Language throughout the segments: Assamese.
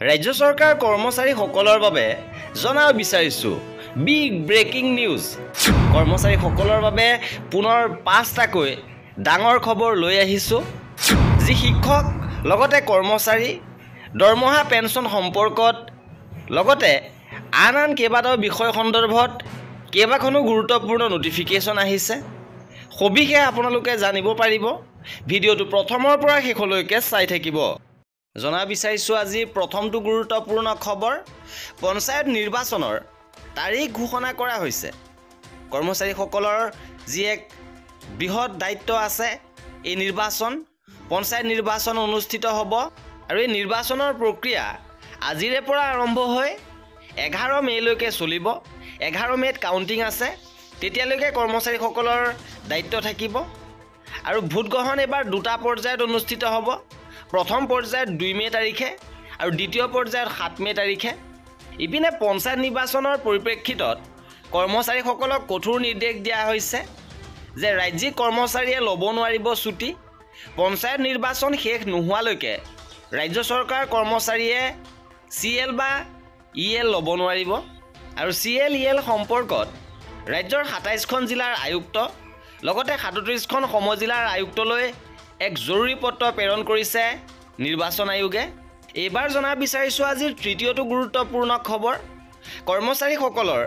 ৰাজ্য চৰকাৰ কৰ্মচাৰীসকলৰ বাবে জনাব বিচাৰিছো বিগ ব্ৰেকিং নিউজ। কৰ্মচাৰীসকলৰ বাবে পুনৰ ৫টাকৈ ডাঙৰ খবৰ লৈ আহিছো। যি শিক্ষক লগতে কৰ্মচাৰী দৰমহা পেঞ্চন সম্পৰ্কত লগতে আন কেইবাটাও বিষয় সন্দৰ্ভত কেইবাখনো গুৰুত্বপূৰ্ণ নটিফিকেশ্যন আহিছে। সবিশেষ আপোনালোকে জানিব পাৰিব। ভিডিঅ'টো প্ৰথমৰ পৰা শেষলৈকে চাই থাকিব। জনাব বিচাৰিছো আজি প্ৰথমটো গুৰুত্বপূৰ্ণ খবৰ, পঞ্চায়ত নিৰ্বাচনৰ তাৰিখ ঘোষণা কৰা হৈছে। কৰ্মচাৰীসকলৰ যি এক বৃহৎ দায়িত্ব আছে, এই নিৰ্বাচন পঞ্চায়ত নিৰ্বাচন অনুষ্ঠিত হ'ব আৰু এই নিৰ্বাচনৰ প্ৰক্ৰিয়া আজিৰে পৰা আৰম্ভ হৈ 11 মে'লৈকে চলিব। 11 মে'ত কাউণ্টিং আছে, তেতিয়ালৈকে কৰ্মচাৰীসকলৰ দায়িত্ব থাকিব আৰু ভোট গ্ৰহণ এবাৰ দুটা পৰ্যায়ত অনুষ্ঠিত হ'ব। প্ৰথম পৰ্যায়ত 2 মে' তাৰিখে আৰু দ্বিতীয় পৰ্যায়ত 7 মে' তাৰিখে। ইপিনে পঞ্চায়ত নিৰ্বাচনৰ পৰিপ্ৰেক্ষিতত কৰ্মচাৰীসকলক কঠোৰ নিৰ্দেশ দিয়া হৈছে যে ৰাজ্যিক কৰ্মচাৰীয়ে ল'ব নোৱাৰিব ছুটি। পঞ্চায়ত নিৰ্বাচন শেষ নোহোৱালৈকে ৰাজ্য চৰকাৰ কৰ্মচাৰীয়ে CL বা EL ল'ব নোৱাৰিব আৰু CL EL সম্পৰ্কত ৰাজ্যৰ 27খন জিলাৰ আয়ুক্ত লগতে 37খন সমজিলাৰ আয়ুক্তলৈ এক জৰুৰী পত্ৰ প্ৰেৰণ কৰিছে নিৰ্বাচন আয়োগে। এইবাৰ জনাব বিচাৰিছো আজিৰ তৃতীয়টো গুৰুত্বপূৰ্ণ খবৰ, কৰ্মচাৰীসকলৰ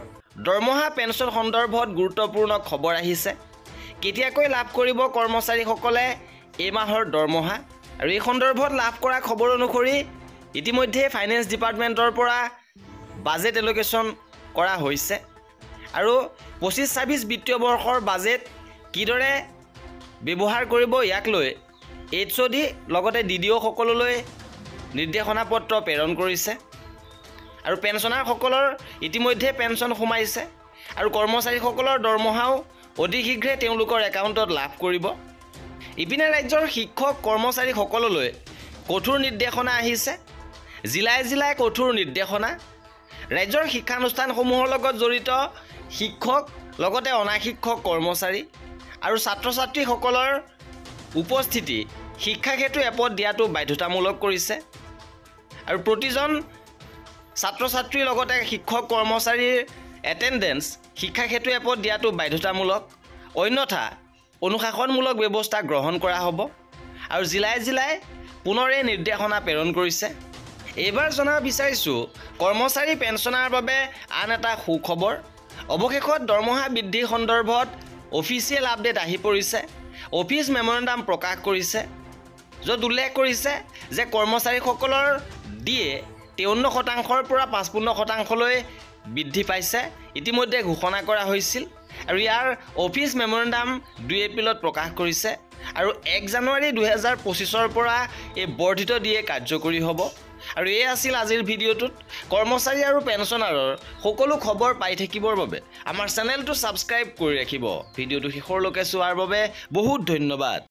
দৰমহা পেঞ্চন সন্দৰ্ভত গুৰুত্বপূৰ্ণ খবৰ আহিছে। কেতিয়াকৈ লাভ কৰিব কৰ্মচাৰীসকলে এই মাহৰ দৰমহা আৰু এই সন্দৰ্ভত লাভ কৰা খবৰ অনুসৰি ইতিমধ্যে ফাইনেন্স ডিপাৰ্টমেণ্টৰ পৰা বাজেট এল'কেশ্যন কৰা হৈছে আৰু 25-26 বিত্তীয় বৰ্ষৰ বাজেট কিদৰে ব্যৱহাৰ কৰিব ইয়াক লৈ HOD লগতে DDO সকললৈ নিৰ্দেশনা পত্ৰ প্ৰেৰণ কৰিছে আৰু পেঞ্চনাৰসকলৰ ইতিমধ্যে পেঞ্চন সোমাইছে আৰু কৰ্মচাৰীসকলৰ দৰমহাও অতি শীঘ্ৰে তেওঁলোকৰ একাউণ্টত লাভ কৰিব। ইপিনে ৰাজ্যৰ শিক্ষক কৰ্মচাৰীসকললৈ কঠোৰ নিৰ্দেশনা আহিছে। জিলাই জিলাই কঠোৰ নিৰ্দেশনা। ৰাজ্যৰ শিক্ষানুষ্ঠানসমূহৰ লগত জড়িত শিক্ষক লগতে অনা শিক্ষক কৰ্মচাৰী আৰু ছাত্ৰ ছাত্ৰীসকলৰ উপস্থিতি শিক্ষাক্ষেত্ৰ এপত দিয়াটো বাধ্যতামূলক কৰিছে আৰু প্ৰতিজন ছাত্ৰ ছাত্ৰীৰ লগতে শিক্ষক কৰ্মচাৰীৰ এটেণ্ডেঞ্চ শিক্ষাক্ষেত্ৰ এপত দিয়াটো বাধ্যতামূলক, অন্যথা অনুশাসনমূলক ব্যৱস্থা গ্ৰহণ কৰা হ'ব আৰু জিলাই জিলাই পুনৰ এই নিৰ্দেশনা প্ৰেৰণ কৰিছে। এইবাৰ জনাব বিচাৰিছো কৰ্মচাৰী পেঞ্চনাৰ বাবে আন এটা সুখবৰ। অৱশেষত দৰমহা বৃদ্ধি সন্দৰ্ভত অফিচিয়েল আপডেট আহি পৰিছে। অফিচ মেমৰেণ্ডাম প্ৰকাশ কৰিছে, য'ত উল্লেখ কৰিছে যে কৰ্মচাৰীসকলৰ DA 53%ৰ পৰা 55%লৈ বৃদ্ধি পাইছে। ইতিমধ্যে ঘোষণা কৰা হৈছিল আৰু ইয়াৰ অফিচ মেমৰেণ্ডাম 2 এপ্ৰিলত প্ৰকাশ কৰিছে আৰু 1 জানুৱাৰী 2025ৰ পৰা এই বৰ্ধিত DA কাৰ্যকৰী হ'ব। আৰু এই আছিল আজিৰ ভিডিঅ'টোত। কৰ্মচাৰী আৰু পেঞ্চনাৰৰ সকলো খবৰ পাই থাকিবৰ বাবে আমাৰ চেনেলটো ছাবস্ক্ৰাইব কৰি ৰাখিব। ভিডিঅ'টো শেষলৈকে চোৱাৰ বাবে বহুত ধন্যবাদ।